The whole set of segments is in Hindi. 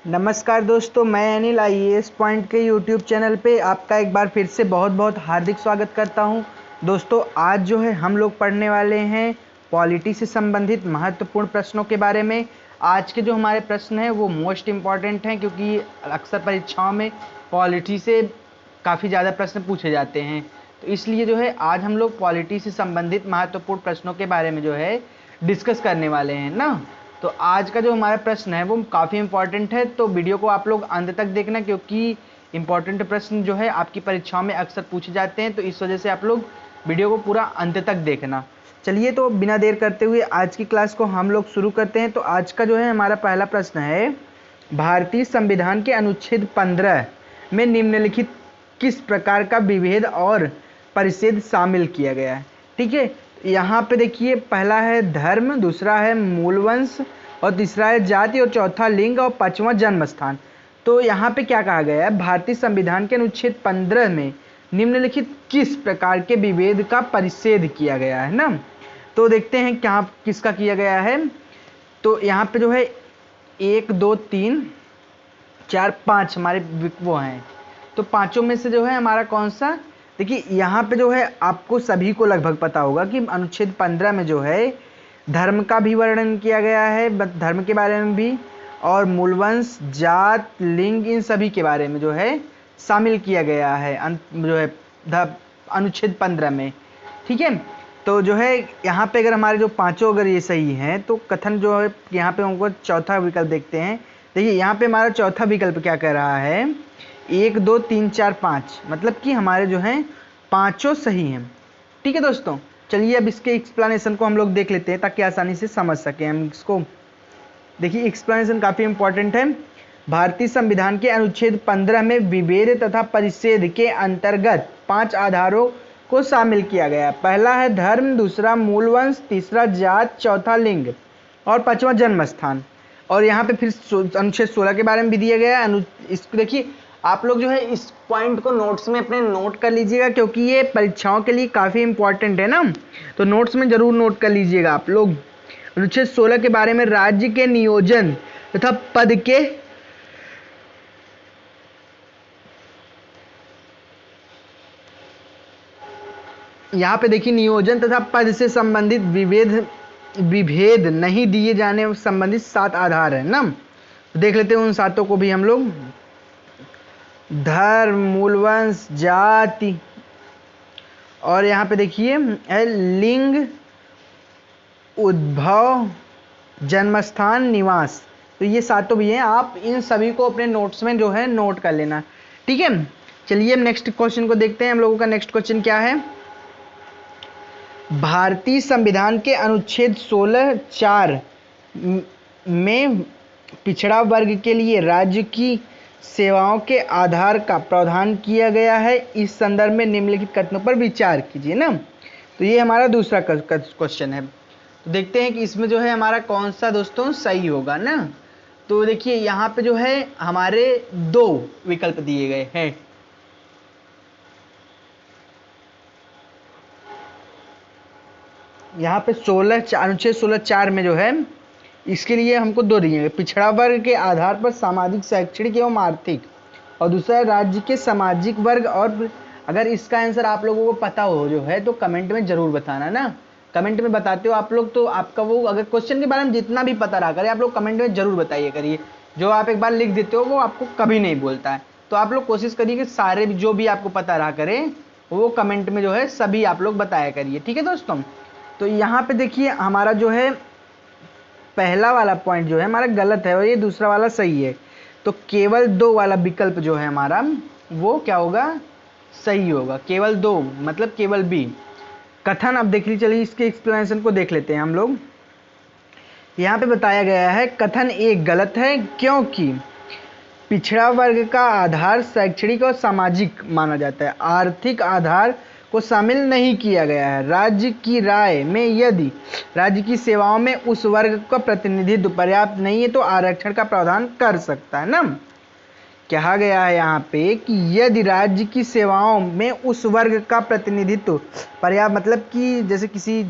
नमस्कार दोस्तों, मैं अनिल आईएएस पॉइंट के यूट्यूब चैनल पे आपका एक बार फिर से बहुत बहुत हार्दिक स्वागत करता हूं। दोस्तों, आज जो है हम लोग पढ़ने वाले हैं पॉलिटी से संबंधित महत्वपूर्ण प्रश्नों के बारे में। आज के जो हमारे प्रश्न हैं वो मोस्ट इम्पॉर्टेंट हैं, क्योंकि अक्सर परीक्षाओं में पॉलिटी से काफ़ी ज़्यादा प्रश्न पूछे जाते हैं। तो इसलिए जो है आज हम लोग पॉलिटी से संबंधित महत्वपूर्ण प्रश्नों के बारे में जो है डिस्कस करने वाले हैं ना। तो आज का जो हमारा प्रश्न है वो काफ़ी इम्पॉर्टेंट है, तो वीडियो को आप लोग अंत तक देखना, क्योंकि इम्पॉर्टेंट प्रश्न जो है आपकी परीक्षाओं में अक्सर पूछे जाते हैं। तो इस वजह से आप लोग वीडियो को पूरा अंत तक देखना। चलिए, तो बिना देर करते हुए आज की क्लास को हम लोग शुरू करते हैं। तो आज का जो है हमारा पहला प्रश्न है, भारतीय संविधान के अनुच्छेद 15 में निम्नलिखित किस प्रकार का विभेद और परिच्छेद शामिल किया गया है। ठीक है, यहाँ पे देखिए, पहला है धर्म, दूसरा है मूलवंश, और तीसरा है जाति, और चौथा लिंग, और पांचवा जन्म स्थान। तो यहाँ पे क्या कहा गया है, भारतीय संविधान के अनुच्छेद 15 में निम्नलिखित किस प्रकार के विभेद का परिच्छेद किया गया है ना। तो देखते हैं क्या किसका किया गया है। तो यहाँ पे जो है 1 2 3 4 5 हमारे वो हैं। तो पांचों में से जो है हमारा कौन सा, देखिए यहाँ पे जो है आपको सभी को लगभग पता होगा कि अनुच्छेद 15 में जो है धर्म का भी वर्णन किया गया है, धर्म के बारे में भी, और मूलवंश, जात, लिंग, इन सभी के बारे में जो है शामिल किया गया है जो है अनुच्छेद 15 में। ठीक है, तो जो है यहाँ पे अगर हमारे जो पांचों अगर ये सही हैं तो कथन जो है यहाँ पे हमको चौथा विकल्प देखते हैं। देखिए यहाँ पे हमारा चौथा विकल्प क्या कह रहा है, 1 2 3 4 5, मतलब कि हमारे जो हैं पांचों सही हैं। ठीक है दोस्तों, चलिए अब इसके एक्सप्लेनेशन को हम लोग देख लेते हैं ताकि आसानी से समझ सकें हम इसको। देखिए एक्सप्लेनेशन काफ़ी इंपॉर्टेंट है। भारतीय संविधान के अनुच्छेद 15 में विभेद तथा परिच्छेद के अंतर्गत 5 आधारों को शामिल किया गया। पहला है धर्म, दूसरा मूलवंश, तीसरा जात, चौथा लिंग, और पांचवा जन्म स्थान। और यहाँ पे फिर अनुच्छेद 16 के बारे में भी दिया गया है। इसको देखिए, आप लोग जो है इस पॉइंट को नोट्स में अपने नोट कर लीजिएगा, क्योंकि ये परीक्षाओं के लिए काफ़ी इंपॉर्टेंट है ना। तो नोट्स में ज़रूर नोट कर लीजिएगा आप लोग। अनुच्छेद 16 के बारे में राज्य के नियोजन तथा पद के यहाँ पे देखिए, नियोजन तथा पद से संबंधित विभेद नहीं दिए जाने संबंधित 7 आधार है ना। तो देख लेते हैं उन 7 को भी हम लोग। धर्म, मूलवंश, जाति, और यहाँ पे देखिए है लिंग, उद्भव, जन्मस्थान, निवास। तो ये 7 भी हैं, आप इन सभी को अपने नोट्स में जो है नोट कर लेना। ठीक है, चलिए हम नेक्स्ट क्वेश्चन को देखते हैं। हम लोगों का नेक्स्ट क्वेश्चन क्या है, भारतीय संविधान के अनुच्छेद 16(4) में पिछड़ा वर्ग के लिए राज्य की सेवाओं के आधार का प्रावधान किया गया है। इस संदर्भ में निम्नलिखित कथनों पर विचार कीजिए ना। तो ये हमारा दूसरा क्वेश्चन है। तो देखते हैं कि इसमें जो है हमारा कौन सा दोस्तों सही होगा ना। तो देखिए यहाँ पे जो है हमारे 2 विकल्प दिए गए हैं। यहाँ पे अनुच्छेद 16(4) में जो है इसके लिए हमको 2 दिए गए, पिछड़ा वर्ग के आधार पर सामाजिक, शैक्षणिक एवं आर्थिक, और दूसरा राज्य के सामाजिक वर्ग। और अगर इसका आंसर आप लोगों को पता हो जो है तो कमेंट में जरूर बताना ना। कमेंट में बताते हो आप लोग तो आपका वो, अगर क्वेश्चन के बारे में जितना भी पता रहा करे आप लोग कमेंट में जरूर बताइए करिए। जो आप एक बार लिख देते हो वो आपको कभी नहीं बोलता है। तो आप लोग कोशिश करिए कि सारे जो भी आपको पता रहा करे वो कमेंट में जो है सभी आप लोग बताया करिए। ठीक है दोस्तों, तो यहाँ पे देखिए हमारा जो है पहला वाला पॉइंट जो है हमारा गलत है और ये दूसरा वाला सही है। तो केवल 2 वाला विकल्प जो है हमारा वो क्या होगा, सही होगा। केवल 2 मतलब केवल बी। कथन अब देख लीजिए, चलिए इसके एक्सप्लेनेशन को देख लेते हैं हम लोग। यहाँ पे बताया गया है कथन 1 गलत है, क्योंकि पिछड़ा वर्ग का आधार शैक्षणिक और सामाजिक माना जाता है, आर्थिक आधार को शामिल नहीं किया गया है। राज्य की राय में यदि राज्य की सेवाओं में उस वर्ग का प्रतिनिधित्व पर्याप्त नहीं है तो आरक्षण का प्रावधान कर सकता है ना। कहा गया है यहाँ पे कि यदि राज्य की सेवाओं में उस वर्ग का प्रतिनिधित्व पर्याप्त, मतलब कि जैसे किसी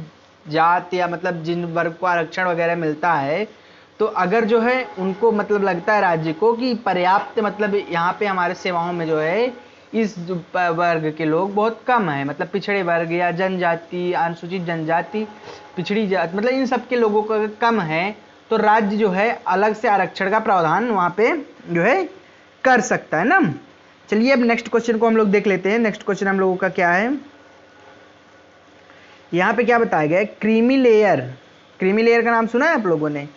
जात या मतलब जिन वर्ग को आरक्षण वगैरह मिलता है तो अगर जो है उनको मतलब लगता है राज्य को कि पर्याप्त मतलब यहाँ पे हमारे सेवाओं में जो है इस वर्ग के लोग बहुत कम है, मतलब पिछड़े वर्ग या जनजाति, अनुसूचित जनजाति, पिछड़ी जाति, मतलब इन सब के लोगों का कम है, तो राज्य जो है अलग से आरक्षण का प्रावधान वहाँ पे जो है कर सकता है ना। चलिए अब नेक्स्ट क्वेश्चन को हम लोग देख लेते हैं। नेक्स्ट क्वेश्चन हम लोगों का क्या है, यहाँ पे क्या बताया गया है, क्रीमी लेयर। क्रीमी लेयर का नाम सुना है आप लोगों ने?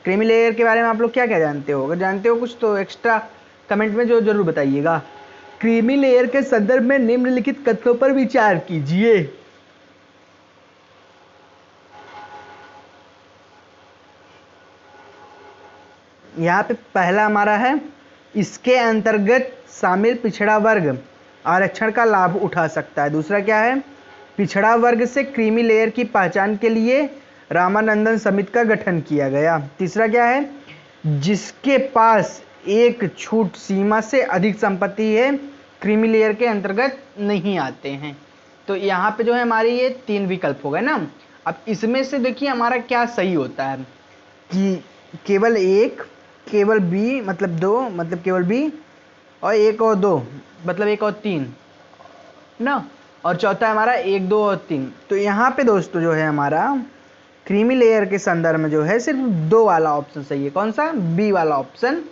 क्रीमी लेयर के बारे में आप लोग क्या क्या जानते हो? अगर जानते हो कुछ तो एक्स्ट्रा कमेंट में जो जरूर बताइएगा। क्रीमी लेयर के संदर्भ में निम्नलिखित कथनों पर विचार कीजिए। यहाँ पे पहला हमारा है, इसके अंतर्गत शामिल पिछड़ा वर्ग आरक्षण का लाभ उठा सकता है। दूसरा क्या है, पिछड़ा वर्ग से क्रीमी लेयर की पहचान के लिए रामानंदन समिति का गठन किया गया। तीसरा क्या है, जिसके पास एक छूट सीमा से अधिक संपत्ति है क्रीमी लेयर के अंतर्गत नहीं आते हैं। तो यहाँ पे जो है हमारे ये 3 विकल्प हो गए ना। अब इसमें से देखिए हमारा क्या सही होता है कि केवल एक, केवल बी मतलब 2, मतलब केवल बी, और 1 और 2 मतलब 1 और 3 ना, और चौथा हमारा 1, 2 और 3। तो यहाँ पे दोस्तों जो है हमारा क्रीमी लेयर के संदर्भ में जो है सिर्फ 2 वाला ऑप्शन सही है। कौन सा? बी वाला ऑप्शन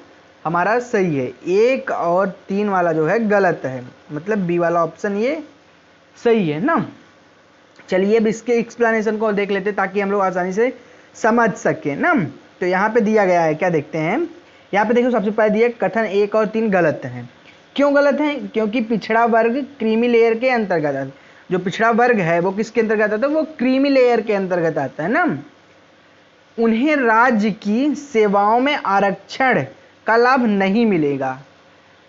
हमारा सही है। 1 और 3 वाला जो है गलत है, मतलब बी वाला ऑप्शन ये सही है ना। चलिए अब इसके एक्सप्लेनेशन को देख लेते हैं ताकि हम लोग आसानी से समझ सकें ना। तो यहाँ पे दिया गया है, क्या देखते हैं यहाँ पे, देखो सबसे पहले दिया कथन 1 और 3 गलत हैं। क्यों गलत हैं? क्योंकि पिछड़ा वर्ग क्रीमी लेयर के अंतर्गत आता है। जो पिछड़ा वर्ग है वो किसके अंतर्गत आता है? वो क्रीमी लेयर के अंतर्गत आता है ना। उन्हें राज्य की सेवाओं में आरक्षण का लाभ नहीं मिलेगा।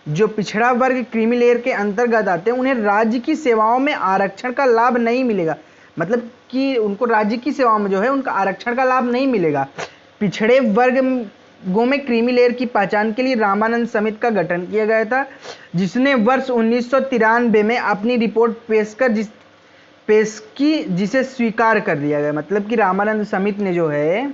जो पिछड़ा वर्ग क्रीमी लेयर के अंतर्गत आते हैं उन्हें राज्य की सेवाओं में आरक्षण का लाभ नहीं मिलेगा, मतलब कि उनको राज्य की सेवाओं में जो है उनका आरक्षण का लाभ नहीं मिलेगा। पिछड़े वर्गों में क्रीमी लेयर की पहचान के लिए रामानंद समिति का गठन किया गया था, जिसने वर्ष 1993 में अपनी रिपोर्ट पेश की, जिसे स्वीकार कर लिया गया। मतलब कि रामानंद समिति ने जो है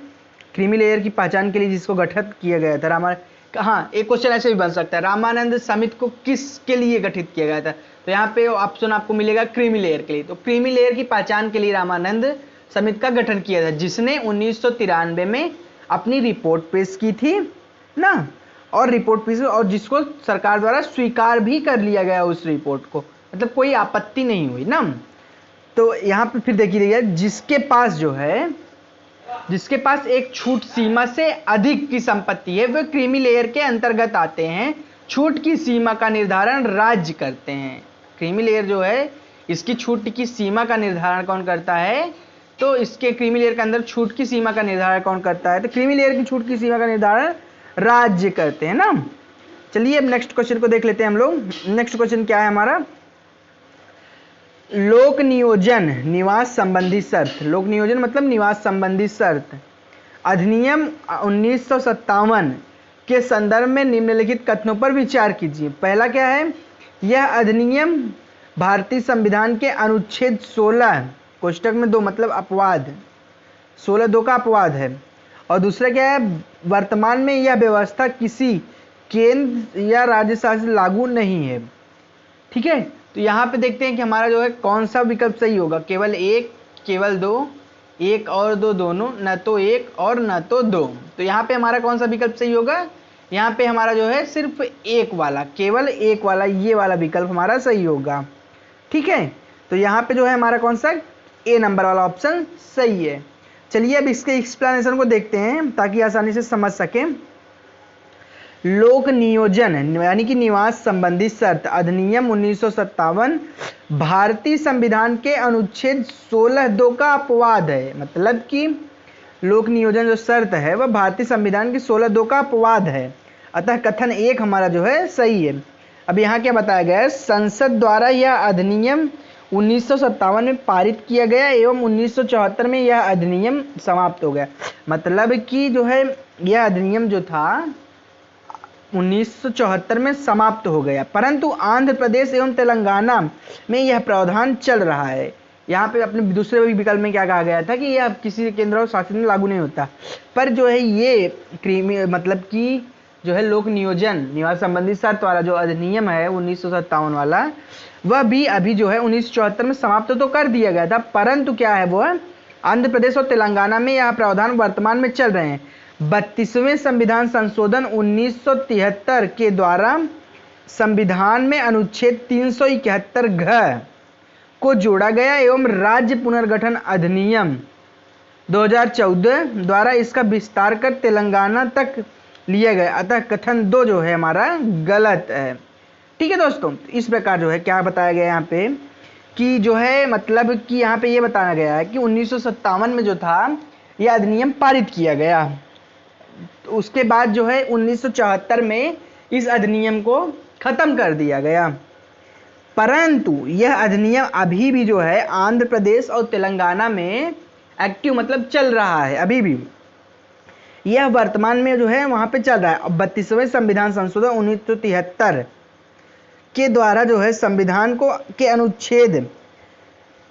क्रीमी लेयर की पहचान के लिए जिसको गठित किया गया था, हाँ एक क्वेश्चन ऐसे भी बन सकता है, रामानंद समिति को किसके लिए गठित किया गया था? तो यहाँ पे ऑप्शन आपको मिलेगा क्रीमी लेयर के लिए। तो क्रीमी लेयर की पहचान के लिए रामानंद समिति का गठन किया था, जिसने 1993 में अपनी रिपोर्ट पेश की थी ना, और रिपोर्ट पेश और जिसको सरकार द्वारा स्वीकार भी कर लिया गया उस रिपोर्ट को, मतलब कोई आपत्ति नहीं हुई ना। तो यहाँ पे फिर देखिए, जिसके पास एक छूट सीमा से अधिक की संपत्ति है वे क्रीमी लेयर के अंतर्गत आते हैं। छूट की सीमा का निर्धारण राज्य करते हैं। क्रीमी लेयर जो है इसकी छूट की सीमा का निर्धारण कौन करता है? तो इसके क्रीमी लेयर के अंदर छूट की सीमा का निर्धारण कौन करता है? तो क्रीमी लेयर की छूट की सीमा का निर्धारण राज्य करते हैं ना। चलिए अब नेक्स्ट क्वेश्चन को देख लेते हैं हम लोग। नेक्स्ट क्वेश्चन क्या है हमारा, लोक नियोजन निवास संबंधी शर्त। लोक नियोजन मतलब निवास संबंधी शर्त अधिनियम 1957 के संदर्भ में निम्नलिखित कथनों पर विचार कीजिए। पहला क्या है, यह अधिनियम भारतीय संविधान के अनुच्छेद 16 कोष्टक में 2 मतलब अपवाद 16(2) का अपवाद है। और दूसरा क्या है, वर्तमान में यह व्यवस्था किसी केंद्र या राज्य शासित लागू नहीं है। ठीक है, तो यहाँ पे देखते हैं कि हमारा जो है कौन सा विकल्प सही होगा। केवल 1, केवल 2, 1 और 2 दोनों, न तो 1 और न तो 2। तो यहाँ पे हमारा कौन सा विकल्प सही होगा? यहाँ पे हमारा जो है सिर्फ 1 वाला, केवल 1 वाला, ये वाला विकल्प हमारा सही होगा। ठीक है, तो यहाँ पे जो है हमारा कौन सा, ए नंबर वाला ऑप्शन सही है। चलिए अब इसके एक्सप्लेनेशन को देखते हैं ताकि आसानी से समझ सकें। लोक नियोजन यानी कि निवास संबंधी शर्त अधिनियम 1957 भारतीय संविधान के अनुच्छेद 16(2) का अपवाद है। मतलब कि लोक नियोजन जो शर्त है वह भारतीय संविधान के 16(2) का अपवाद है। अतः कथन 1 हमारा जो है सही है। अब यहाँ क्या बताया गया है, संसद द्वारा यह अधिनियम 1957 में पारित किया गया एवं 1974 में यह अधिनियम समाप्त हो गया। मतलब कि जो है यह अधिनियम जो था 1974 में समाप्त हो गया, परंतु आंध्र प्रदेश एवं तेलंगाना में यह प्रावधान चल रहा है यहाँ पे अपने दूसरे विकल्प में क्या कहा गया था कि ये अब किसी केंद्र और शासित में लागू नहीं होता। पर जो है ये क्रीमी मतलब कि जो है लोक नियोजन निवास संबंधी शर्त वाला जो अधिनियम है 1957 वाला, वह भी अभी जो है 1974 में समाप्त तो कर दिया गया था, परंतु क्या है वो आंध्र प्रदेश और तेलंगाना में यह प्रावधान वर्तमान में चल रहे हैं। 32वें संविधान संशोधन 1973 के द्वारा संविधान में अनुच्छेद 371 घ को जोड़ा गया एवं राज्य पुनर्गठन अधिनियम 2014 द्वारा इसका विस्तार कर तेलंगाना तक लिया गया, अतः कथन 2 जो है हमारा गलत है। ठीक है दोस्तों, इस प्रकार जो है क्या बताया गया यहाँ पे कि जो है मतलब कि यहाँ पे ये बताया गया है कि 1957 में जो था यह अधिनियम पारित किया गया, तो उसके बाद जो है 1974 में इस अधिनियम को खत्म कर दिया गया, परंतु यह अधिनियम अभी भी जो है आंध्र प्रदेश और तेलंगाना में एक्टिव मतलब चल रहा है। अभी भी यह वर्तमान में जो है वहां पे चल रहा है। अब 32वें संविधान संशोधन 1973 के द्वारा जो है संविधान को के अनुच्छेद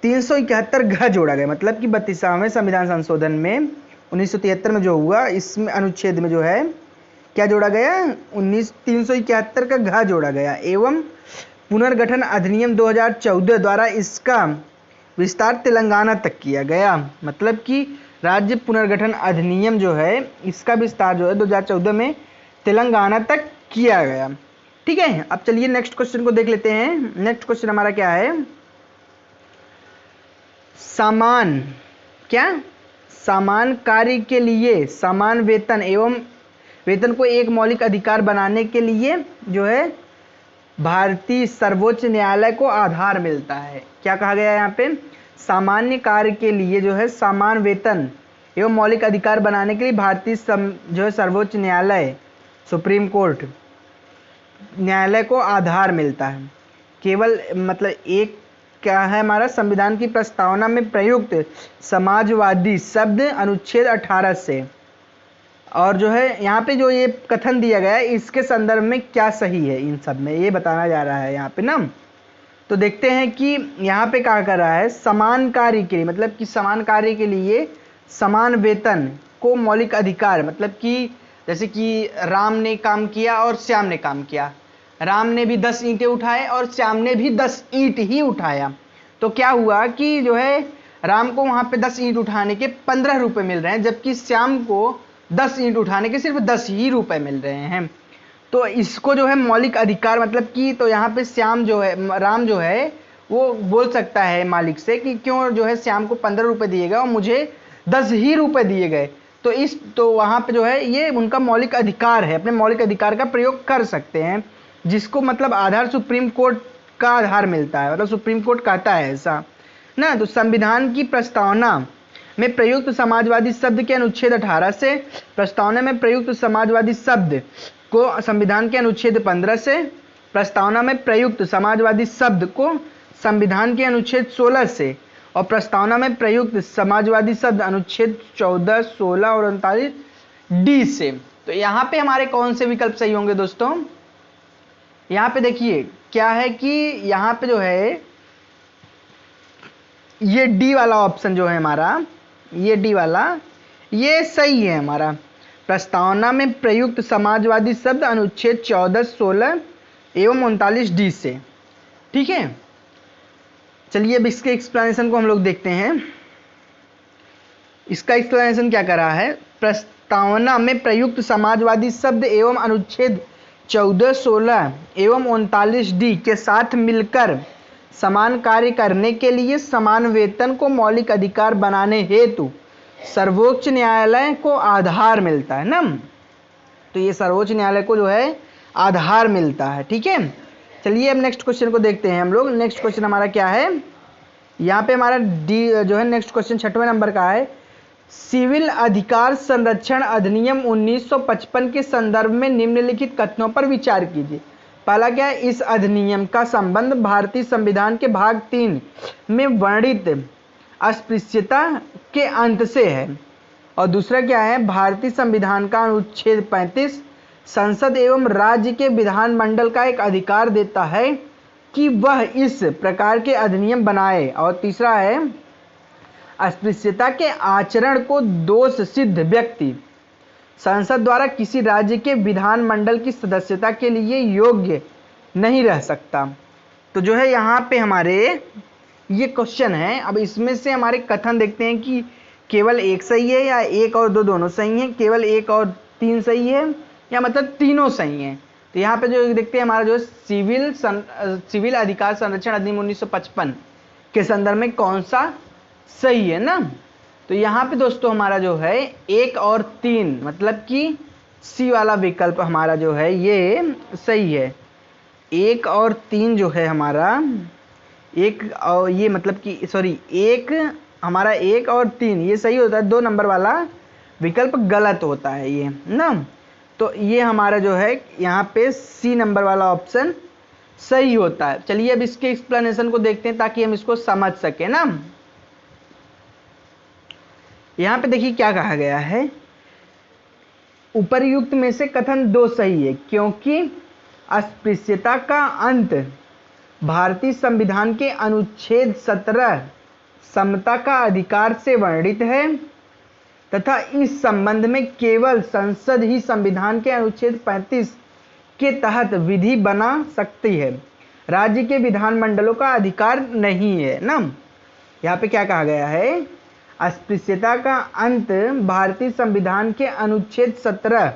371 घ जोड़ा गया, मतलब कि 32वें संविधान संशोधन में 1973 में जो हुआ इसमें अनुच्छेद में जो है क्या जोड़ा गया 371 का घ जोड़ा गया एवं पुनर्गठन अधिनियम 2014 द्वारा इसका विस्तार तेलंगाना तक किया गया, मतलब कि राज्य पुनर्गठन अधिनियम जो है इसका विस्तार जो है 2014 में तेलंगाना तक किया गया। ठीक है, अब चलिए नेक्स्ट क्वेश्चन को देख लेते हैं। नेक्स्ट क्वेश्चन हमारा क्या है, समान कार्य के लिए समान वेतन एवं वेतन को एक मौलिक अधिकार बनाने के लिए जो है भारतीय सर्वोच्च न्यायालय को आधार मिलता है। क्या कहा गया है यहाँ पे, सामान्य कार्य के लिए जो है समान वेतन एवं मौलिक अधिकार बनाने के लिए भारतीय जो है सर्वोच्च न्यायालय सुप्रीम कोर्ट न्यायालय को आधार मिलता है। केवल मतलब एक क्या है हमारा संविधान की प्रस्तावना में प्रयुक्त समाजवादी शब्द अनुच्छेद 18 से, और जो है यहाँ पे जो ये कथन दिया गया है इसके संदर्भ में क्या सही है, इन सब में ये बताना जा रहा है यहाँ पे ना। तो देखते हैं कि यहाँ पे क्या कर रहा है, समान कार्य के लिए मतलब कि समान कार्य के लिए समान वेतन को मौलिक अधिकार, मतलब कि जैसे कि राम ने काम किया और श्याम ने काम किया, राम ने भी 10 ईंटें उठाए और श्याम ने भी 10 ईंट ही उठाया, तो क्या हुआ कि जो है राम को वहाँ पे 10 ईंट उठाने के 15 रुपये मिल रहे हैं, जबकि श्याम को 10 ईंट उठाने के सिर्फ 10 ही रुपए मिल रहे हैं। तो इसको जो है मौलिक अधिकार मतलब कि, तो यहाँ पे श्याम जो है राम जो है वो बोल सकता है मालिक से कि क्यों जो है श्याम को 15 रुपये दिए गए और मुझे 10 ही रुपए दिए गए, तो वहाँ पे जो है ये उनका मौलिक अधिकार है, अपने मौलिक अधिकार का प्रयोग कर सकते हैं, जिसको मतलब आधार सुप्रीम कोर्ट का आधार मिलता है, मतलब सुप्रीम कोर्ट कहता है ऐसा ना। तो संविधान की प्रस्तावना में प्रयुक्त समाजवादी शब्द के अनुच्छेद 18 से, प्रस्तावना में प्रयुक्त समाजवादी शब्द को संविधान के अनुच्छेद 15 से, प्रस्तावना में प्रयुक्त समाजवादी शब्द को संविधान के अनुच्छेद 16 से, और प्रस्तावना में प्रयुक्त समाजवादी शब्द अनुच्छेद 14, 16 और 39 डी से। तो यहाँ पे हमारे कौन से विकल्प सही होंगे दोस्तों, यहाँ पे देखिए क्या है कि यहाँ पे जो है ये डी वाला ऑप्शन जो है हमारा, ये डी वाला ये सही है हमारा। प्रस्तावना में प्रयुक्त समाजवादी शब्द अनुच्छेद 14, 16 एवं 39 डी से। ठीक है, चलिए अब इसके एक्सप्लेनेशन को हम लोग देखते हैं। इसका एक्सप्लेनेशन क्या कर रहा है, प्रस्तावना में प्रयुक्त समाजवादी शब्द एवं अनुच्छेद 14, 16 एवं 39 डी के साथ मिलकर समान कार्य करने के लिए समान वेतन को मौलिक अधिकार बनाने हेतु सर्वोच्च न्यायालय को आधार मिलता है ना। तो ये सर्वोच्च न्यायालय को जो है आधार मिलता है। ठीक है, चलिए अब नेक्स्ट क्वेश्चन को देखते हैं हम लोग। नेक्स्ट क्वेश्चन हमारा क्या है, यहाँ पे हमारा डी जो है नेक्स्ट क्वेश्चन 6वें नंबर का है, सिविल अधिकार संरक्षण अधिनियम 1955 के संदर्भ में निम्नलिखित कथनों पर विचार कीजिए। पहला क्या है, इस अधिनियम का संबंध भारतीय संविधान के भाग 3 में वर्णित अस्पृश्यता के अंत से है, और दूसरा क्या है, भारतीय संविधान का अनुच्छेद 35 संसद एवं राज्य के विधानमंडल का एक अधिकार देता है कि वह इस प्रकार के अधिनियम बनाए। और तीसरा है अस्पृश्यता के आचरण को दोष सिद्ध व्यक्ति संसद द्वारा किसी राज्य के विधानमंडल की सदस्यता के लिए योग्य नहीं रह सकता। तो जो है यहाँ पे हमारे ये क्वेश्चन है। अब इसमें से हमारे कथन देखते हैं कि केवल एक सही है या एक और दो दोनों सही हैं, केवल एक और तीन सही है या मतलब तीनों सही हैं। तो यहाँ पे जो देखते हैं हमारा जो सिविल अधिकार संरक्षण अधिनियम 1955 के संदर्भ में कौन सा सही है ना। तो यहाँ पे दोस्तों हमारा जो है एक और तीन मतलब कि सी वाला विकल्प हमारा जो है ये सही है। एक और तीन जो है हमारा एक और ये मतलब कि सॉरी एक हमारा एक और तीन ये सही होता है, 2 नंबर वाला विकल्प गलत होता है ये ना। तो ये हमारा जो है यहाँ पे सी नंबर वाला ऑप्शन सही होता है। चलिए अब इसके एक्सप्लेनेशन को देखते हैं ताकि हम इसको समझ सके ना। यहाँ पे देखिए क्या कहा गया है, उपर्युक्त में से कथन 2 सही है क्योंकि अस्पृश्यता का अंत भारतीय संविधान के अनुच्छेद 17 समता का अधिकार से वर्णित है तथा इस संबंध में केवल संसद ही संविधान के अनुच्छेद 35 के तहत विधि बना सकती है, राज्य के विधानमंडलों का अधिकार नहीं है ना। यहाँ पे क्या कहा गया है, अस्पृश्यता का अंत भारतीय संविधान के अनुच्छेद 17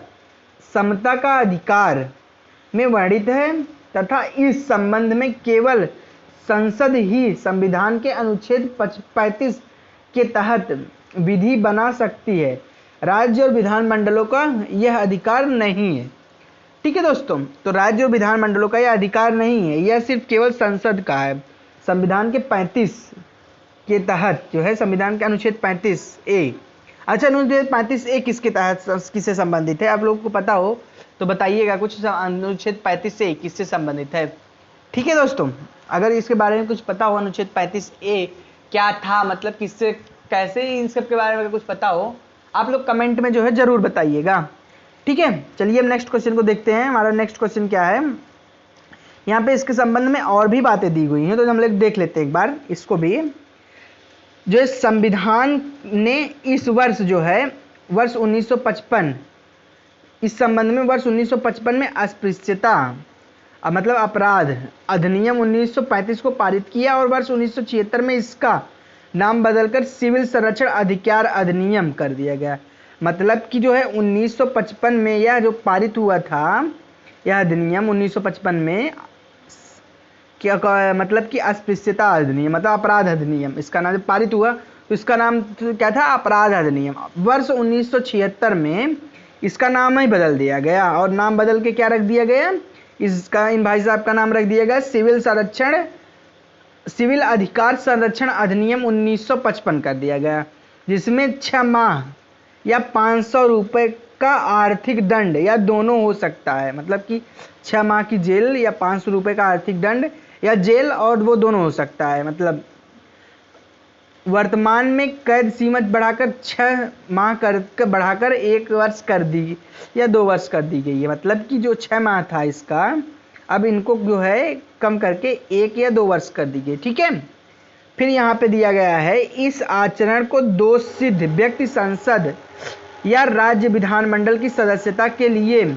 समता का अधिकार में वर्णित है तथा इस संबंध में केवल संसद ही संविधान के अनुच्छेद 35 के तहत विधि बना सकती है, राज्य और विधानमंडलों का यह अधिकार नहीं है। ठीक है दोस्तों, तो राज्य और विधानमंडलों का यह अधिकार नहीं है, यह सिर्फ केवल संसद का है। संविधान के 35 के तहत जो है संविधान के अनुच्छेद 35A। अच्छा, अनुच्छेद 35A किसके तहत किससे संबंधित है, आप लोगों को पता हो तो बताइएगा कुछ। अनुच्छेद 35A किससे संबंधित है। ठीक है दोस्तों, अगर इसके बारे में कुछ पता हो अनुच्छेद 35A क्या था, मतलब किससे कैसे इन सब के बारे में कुछ पता हो, आप लोग कमेंट में जो है जरूर बताइएगा। ठीक है, चलिए हम नेक्स्ट क्वेश्चन को देखते हैं। हमारा नेक्स्ट क्वेश्चन क्या है, यहाँ पे इसके संबंध में और भी बातें दी हुई हैं तो हम लोग देख लेते हैं एक बार इसको भी। जो संविधान ने इस वर्ष जो है वर्ष 1955 इस संबंध में वर्ष 1955 में अस्पृश्यता मतलब अपराध अधिनियम 1935 को पारित किया और वर्ष 1976 में इसका नाम बदलकर सिविल संरक्षण अधिकार अधिनियम कर दिया गया। मतलब कि जो है 1955 में यह जो पारित हुआ था, यह अधिनियम 1955 में क्या मतलब कि अस्पृश्यता अधिनियम मतलब अपराध अधिनियम, इसका नाम जब पारित हुआ तो इसका नाम क्या था, अपराध अधिनियम। वर्ष 1976 में इसका नाम ही बदल दिया गया और नाम बदल के क्या रख दिया गया, इसका इन भाई साहब का नाम रख दिया गया सिविल अधिकार संरक्षण अधिनियम 1955 कर दिया गया, जिसमें 6 माह या 500 रुपये का आर्थिक दंड या दोनों हो सकता है। मतलब कि 6 माह की जेल या 500 रुपये का आर्थिक दंड या जेल और वो दोनों हो सकता है। मतलब वर्तमान में कैद सीमा बढ़ाकर 6 माह बढ़ाकर 1 वर्ष कर दी या 2 वर्ष कर दी गई है। मतलब कि जो 6 माह था इसका अब इनको जो है कम करके 1 या 2 वर्ष कर दी गई। ठीक है, फिर यहाँ पे दिया गया है इस आचरण को दोष सिद्ध व्यक्ति संसद या राज्य विधानमंडल की सदस्यता के लिए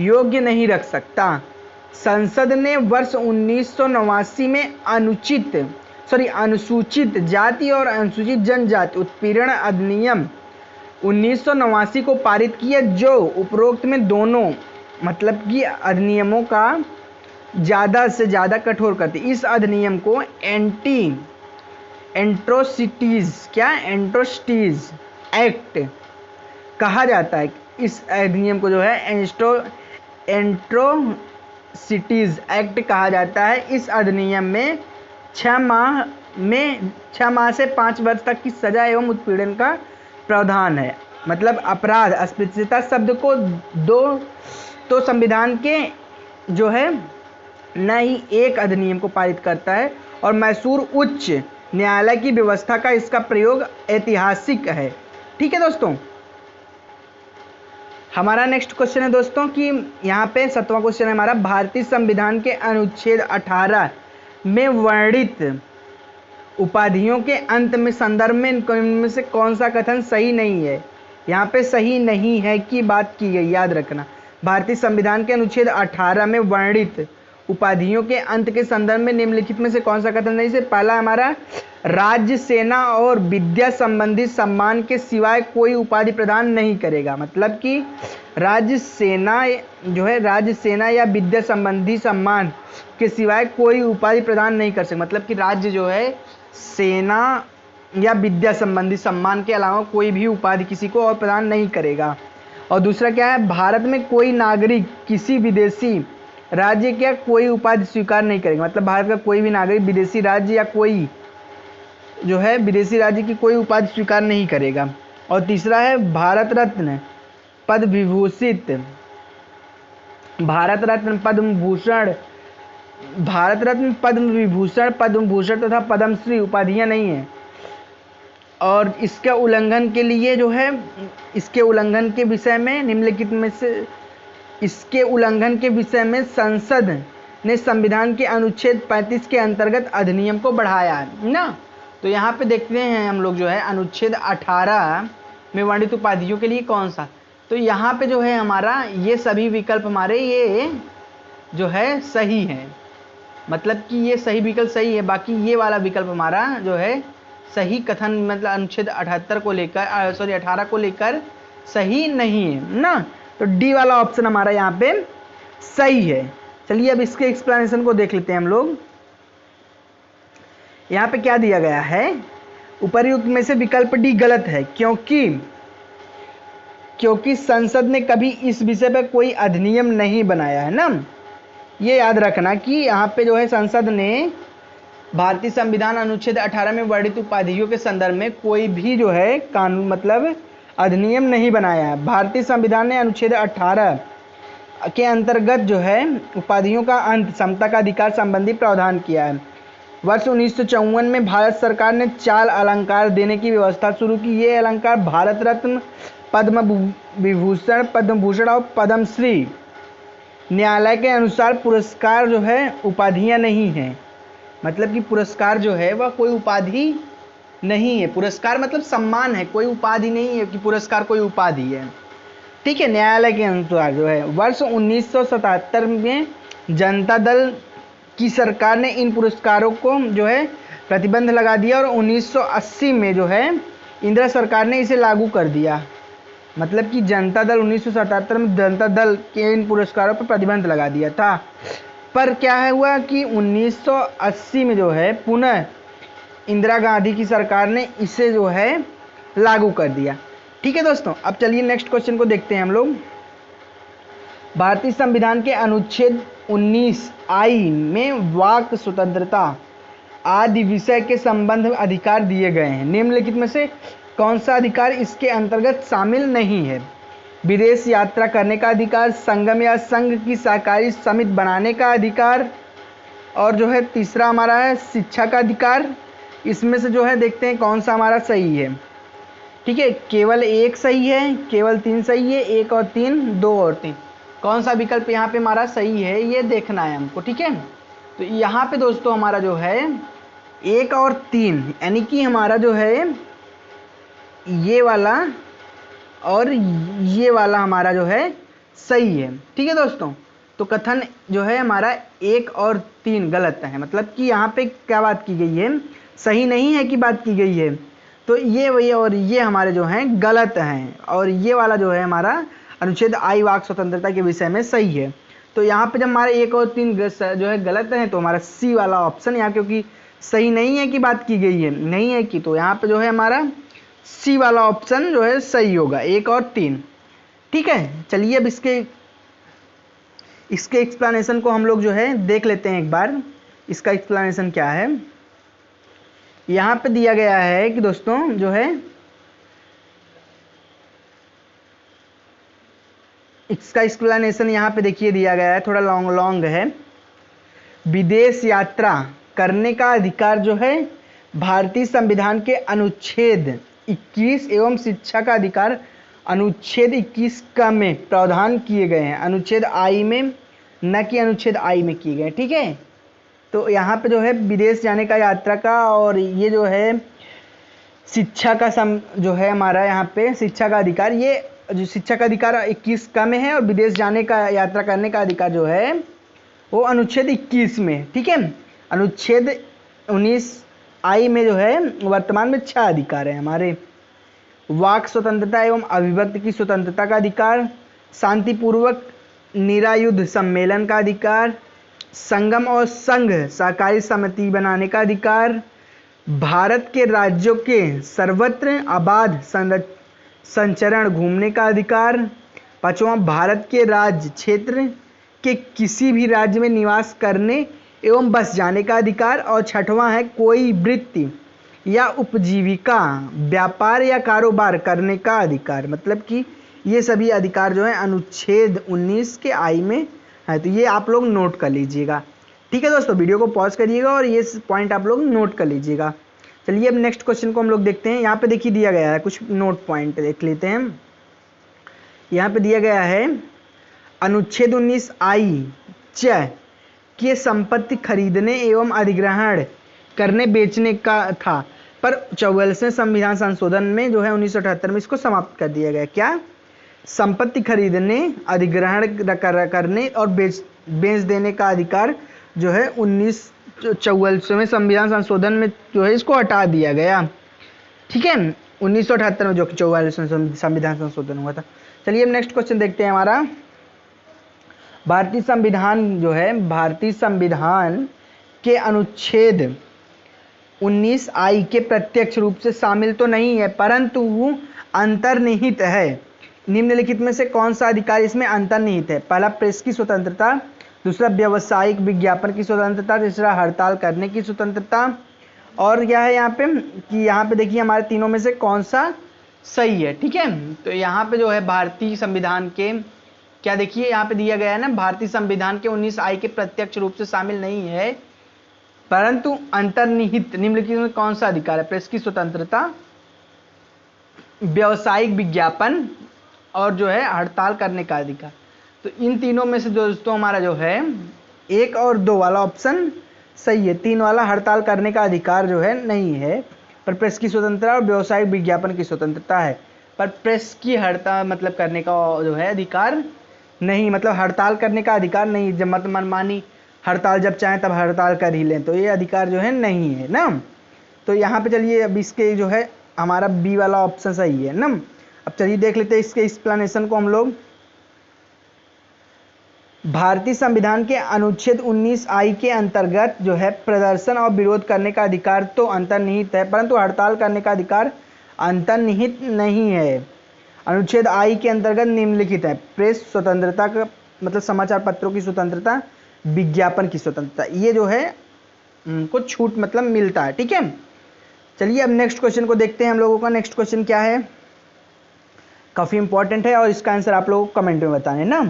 योग्य नहीं रख सकता। संसद ने वर्ष 1989 में अनुसूचित जाति और अनुसूचित जनजाति उत्पीड़न अधिनियम 1989 को पारित किया, जो उपरोक्त में दोनों मतलब कि अधिनियमों का ज़्यादा से ज़्यादा कठोर करती। इस अधिनियम को एट्रोसिटीज़ एक्ट कहा जाता है। इस अधिनियम को जो है एट्रोसिटीज़ एक्ट कहा जाता है। इस अधिनियम में 6 माह से 5 वर्ष तक की सजा एवं उत्पीड़न का प्रावधान है। मतलब अपराध अस्पृश्यता शब्द को तो संविधान के जो है न ही एक अधिनियम को पारित करता है और मैसूर उच्च न्यायालय की व्यवस्था का इसका प्रयोग ऐतिहासिक है। ठीक है दोस्तों, हमारा नेक्स्ट क्वेश्चन है दोस्तों कि यहाँ पे 7वां क्वेश्चन है हमारा, भारतीय संविधान के अनुच्छेद 18 में वर्णित उपाधियों के अंत में संदर्भ में इनमें से कौन सा कथन सही नहीं है। यहाँ पे सही नहीं है की बात की गई, याद रखना। भारतीय संविधान के अनुच्छेद 18 में वर्णित उपाधियों के अंत के संदर्भ में निम्नलिखित में से कौन सा कथन नहीं से। पहला हमारा, राज्य, सेना और विद्या संबंधी सम्मान के सिवाय कोई उपाधि प्रदान नहीं करेगा। मतलब कि राज्य सेना जो है, राज्य सेना या विद्या संबंधी सम्मान के सिवाय कोई उपाधि प्रदान नहीं कर सकता। मतलब कि राज्य जो है सेना या विद्या संबंधी सम्मान के अलावा कोई भी उपाधि किसी को और प्रदान नहीं करेगा। और दूसरा क्या है, भारत में कोई नागरिक किसी विदेशी राज्य क्या कोई उपाधि स्वीकार नहीं करेगा। मतलब भारत का कोई भी नागरिक विदेशी राज्य या कोई जो है विदेशी राज्य की कोई उपाधि स्वीकार नहीं करेगा। और तीसरा है, भारत रत्न, पद्म विभूषित, भारत रत्न, पद्म भूषण, भारत रत्न, पद्म विभूषण, पद्म भूषण तथा पद्मश्री उपाधियां नहीं है। और इसके उल्लंघन के लिए जो है, इसके उल्लंघन के विषय में निम्नलिखित में से, इसके उल्लंघन के विषय में संसद ने संविधान के अनुच्छेद 35 के अंतर्गत अधिनियम को बढ़ाया है ना। तो यहाँ पे देखते हैं हम लोग जो है अनुच्छेद 18 में वर्णित उपाधियों के लिए कौन सा। तो यहाँ पे जो है हमारा ये सभी विकल्प हमारे ये जो है सही है। मतलब कि ये सही विकल्प सही है, बाकी ये वाला विकल्प हमारा जो है सही कथन मतलब अनुच्छेद 78 को लेकर 18 को लेकर सही नहीं है ना। तो डी वाला ऑप्शन हमारा यहाँ पे सही है। चलिए अब इसके एक्सप्लेनेशन को देख लेते हैं हम लोग। यहाँ पे क्या दिया गया है, उपर्युक्त में से विकल्प डी गलत है क्योंकि संसद ने कभी इस विषय पर कोई अधिनियम नहीं बनाया है ना। ये याद रखना कि यहाँ पे जो है संसद ने भारतीय संविधान अनुच्छेद 18 में वर्णित उपाधियों के संदर्भ में कोई भी जो है कानून मतलब अधिनियम नहीं बनाया है। भारतीय संविधान ने अनुच्छेद 18 के अंतर्गत जो है उपाधियों का अंत, समता का अधिकार संबंधी प्रावधान किया है। वर्ष 1954 में भारत सरकार ने 4 अलंकार देने की व्यवस्था शुरू की। ये अलंकार भारत रत्न, पद्म विभूषण, पद्म भूषण और पद्मश्री। न्यायालय के अनुसार पुरस्कार जो है उपाधियां नहीं हैं। मतलब कि पुरस्कार जो है वह कोई उपाधि नहीं है। पुरस्कार मतलब सम्मान है, कोई उपाधि नहीं है कि पुरस्कार कोई उपाधि है। ठीक है, न्यायालय के अनुसार जो है वर्ष 1977 में जनता दल की सरकार ने इन पुरस्कारों को जो है प्रतिबंध लगा दिया और 1980 में जो है इंदिरा सरकार ने इसे लागू कर दिया। मतलब कि जनता दल 1977 में जनता दल के इन पुरस्कारों पर प्रतिबंध लगा दिया था। पर क्या है हुआ कि 1980 में जो है पुनः इंदिरा गांधी की सरकार ने इसे जो है लागू कर दिया। ठीक है दोस्तों, अब चलिए नेक्स्ट क्वेश्चन को देखते हैं हम लोग। भारतीय संविधान के अनुच्छेद 19I में वाक स्वतंत्रता आदि विषय के संबंध में अधिकार दिए गए हैं। निम्नलिखित में से कौन सा अधिकार इसके अंतर्गत शामिल नहीं है। विदेश यात्रा करने का अधिकार, संगम या संघ की सहकारी समिति बनाने का अधिकार, और जो है तीसरा हमारा है शिक्षा का अधिकार। इसमें से जो है देखते हैं कौन सा हमारा सही है। ठीक है, केवल एक सही है, केवल 3 सही है, 1 और 3, 2 और 3। कौन सा विकल्प यहाँ पे हमारा सही है ये देखना है हमको। ठीक है, तो यहाँ पे दोस्तों हमारा जो है 1 और 3 यानी कि हमारा जो है ये वाला और ये वाला हमारा जो है सही है। ठीक है दोस्तों, तो कथन जो है हमारा 1 और 3 गलत है। मतलब कि यहाँ पे क्या बात की गई है, सही नहीं है कि बात की गई है। तो ये और ये हमारे जो हैं गलत हैं, और ये वाला जो है हमारा अनुच्छेद I वाक स्वतंत्रता के विषय में सही है। तो यहाँ पे जब हमारे 1 और 3 जो है गलत हैं तो हमारा सी वाला ऑप्शन यहाँ क्योंकि सही नहीं है कि बात की गई है, नहीं है कि, तो यहाँ पे जो है हमारा सी वाला ऑप्शन जो है सही होगा, 1 और 3। ठीक है, चलिए अब इसके एक्सप्लेनेशन को हम लोग जो है देख लेते हैं एक बार। इसका एक्सप्लेनेशन क्या है, यहाँ पे दिया गया है कि दोस्तों जो है इसका एक्सप्लेनेशन यहाँ पे देखिए दिया गया है, थोड़ा लॉन्ग है। विदेश यात्रा करने का अधिकार जो है भारतीय संविधान के अनुच्छेद 21 एवं शिक्षा का अधिकार अनुच्छेद 21 का में प्रावधान किए गए हैं, अनुच्छेद I में, न कि अनुच्छेद I में किए गए। ठीक है, तो यहाँ पे जो है विदेश जाने का यात्रा का, और ये जो है शिक्षा का जो है हमारा यहाँ पे शिक्षा का अधिकार, ये जो शिक्षा का अधिकार 21 का में है, और विदेश जाने का यात्रा करने का अधिकार जो है वो अनुच्छेद 21 में। ठीक है, अनुच्छेद 19I में जो है वर्तमान में 6 अधिकार है हमारे। वाक स्वतंत्रता एवं अभिव्यक्ति की स्वतंत्रता का अधिकार, शांतिपूर्वक निरायुध सम्मेलन का अधिकार, संगम और संघ सहकारी समिति बनाने का अधिकार, भारत के राज्यों के सर्वत्र आबाद संचरण घूमने का अधिकार, 5वां भारत के राज्य क्षेत्र के किसी भी राज्य में निवास करने एवं बस जाने का अधिकार, और 6वां है कोई वृत्ति या उपजीविका व्यापार या कारोबार करने का अधिकार। मतलब कि ये सभी अधिकार जो है अनुच्छेद 19 के आई में है, तो ये आप लोग नोट कर लीजिएगा। ठीक है दोस्तों, वीडियो को पॉज करिएगा और ये पॉइंट आप लोग नोट कर लीजिएगा। चलिए अब नेक्स्ट क्वेश्चन को हम लोग देखते हैं। यहाँ पे देखिए दिया गया है, कुछ नोट पॉइंट देख लेते हैं। यहाँ पे दिया गया है अनुच्छेद 19I के संपत्ति खरीदने एवं अधिग्रहण करने बेचने का था, पर 44वें संविधान संशोधन में जो है 1978 में इसको समाप्त कर दिया गया। क्या? संपत्ति खरीदने, अधिग्रहण करने और बेच देने का अधिकार जो है 1944वें संविधान संशोधन में जो है इसको हटा दिया गया। ठीक है, 1978 में जो कि 44वें संविधान संशोधन हुआ था। चलिए अब नेक्स्ट क्वेश्चन देखते हैं हमारा। भारतीय संविधान जो है, भारतीय संविधान के अनुच्छेद 19I के प्रत्यक्ष रूप से शामिल तो नहीं है, परंतु वो अंतर्निहित है। निम्नलिखित में से कौन सा अधिकार इसमें अंतर्निहित है? पहला प्रेस की स्वतंत्रता, दूसरा व्यावसायिक विज्ञापन की स्वतंत्रता, तीसरा हड़ताल करने की स्वतंत्रता, और क्या है यहाँ पे कि यहाँ पे देखिए हमारे तीनों में से कौन सा सही है। ठीक है, तो यहाँ पे जो है भारतीय संविधान के क्या देखिए यहाँ पे दिया गया है ना, भारतीय संविधान के 19I के प्रत्यक्ष रूप से शामिल नहीं है, परंतु अंतर्निहित निम्नलिखित में कौन सा अधिकार है? प्रेस की स्वतंत्रता, व्यावसायिक विज्ञापन और जो है हड़ताल करने का अधिकार। तो इन तीनों में से दोस्तों हमारा जो है 1 और 2 वाला ऑप्शन सही है। 3 वाला हड़ताल करने का अधिकार जो है नहीं है, पर प्रेस की स्वतंत्रता और व्यावसायिक विज्ञापन की स्वतंत्रता है, पर प्रेस की हड़ताल मतलब करने का जो है अधिकार नहीं, मतलब हड़ताल करने का अधिकार नहीं। जब मत मनमानी हड़ताल जब चाहें तब हड़ताल कर ही लें, तो ये अधिकार जो है नहीं है ना। तो यहाँ पे चलिए अब इसके जो है हमारा बी वाला ऑप्शन सही है ना। अब चलिए देख लेते हैं इसके एक्सप्लेनेशन को हम लोग। भारतीय संविधान के अनुच्छेद 19I के अंतर्गत जो है प्रदर्शन और विरोध करने का अधिकार तो अंतर्निहित है, परंतु हड़ताल करने का अधिकार अंतर्निहित नहीं है। अनुच्छेद I के अंतर्गत निम्नलिखित है, प्रेस स्वतंत्रता का मतलब समाचार पत्रों की स्वतंत्रता, विज्ञापन की स्वतंत्रता, ये जो है कुछ छूट मतलब मिलता है। ठीक है, चलिए अब नेक्स्ट क्वेश्चन को देखते हैं हम लोगों का। नेक्स्ट क्वेश्चन क्या है, काफ़ी इंपॉर्टेंट है और इसका आंसर आप लोगों को कमेंट में बताना है ना।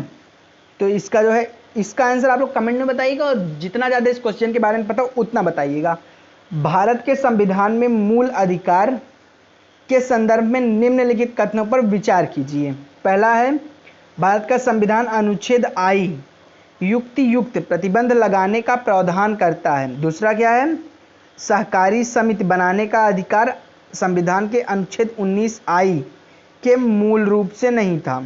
तो इसका जो है इसका आंसर आप लोग कमेंट में बताइएगा, और जितना ज़्यादा इस क्वेश्चन के बारे में पता हो उतना बताइएगा। भारत के संविधान में मूल अधिकार के संदर्भ में निम्नलिखित कथनों पर विचार कीजिए। पहला है, भारत का संविधान अनुच्छेद I युक्त प्रतिबंध लगाने का प्रावधान करता है। दूसरा क्या है, सहकारी समिति बनाने का अधिकार संविधान के अनुच्छेद 19I के मूल रूप से नहीं था।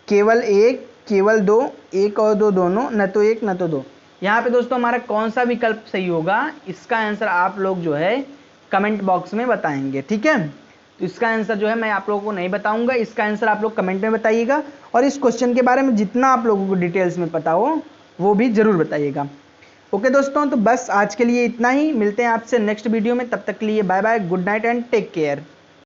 केवल 1, केवल 2, 1 और 2 दोनों, न तो 1 न तो 2। यहाँ पे दोस्तों हमारा कौन सा विकल्प सही होगा, इसका आंसर आप लोग जो है कमेंट बॉक्स में बताएंगे। ठीक है, तो इसका आंसर जो है मैं आप लोगों को नहीं बताऊंगा, इसका आंसर आप लोग कमेंट में बताइएगा, और इस क्वेश्चन के बारे में जितना आप लोगों को डिटेल्स में पता हो वो भी ज़रूर बताइएगा। ओके दोस्तों, तो बस आज के लिए इतना ही। मिलते हैं आपसे नेक्स्ट वीडियो में, तब तक के लिए bye bye, good night and take care.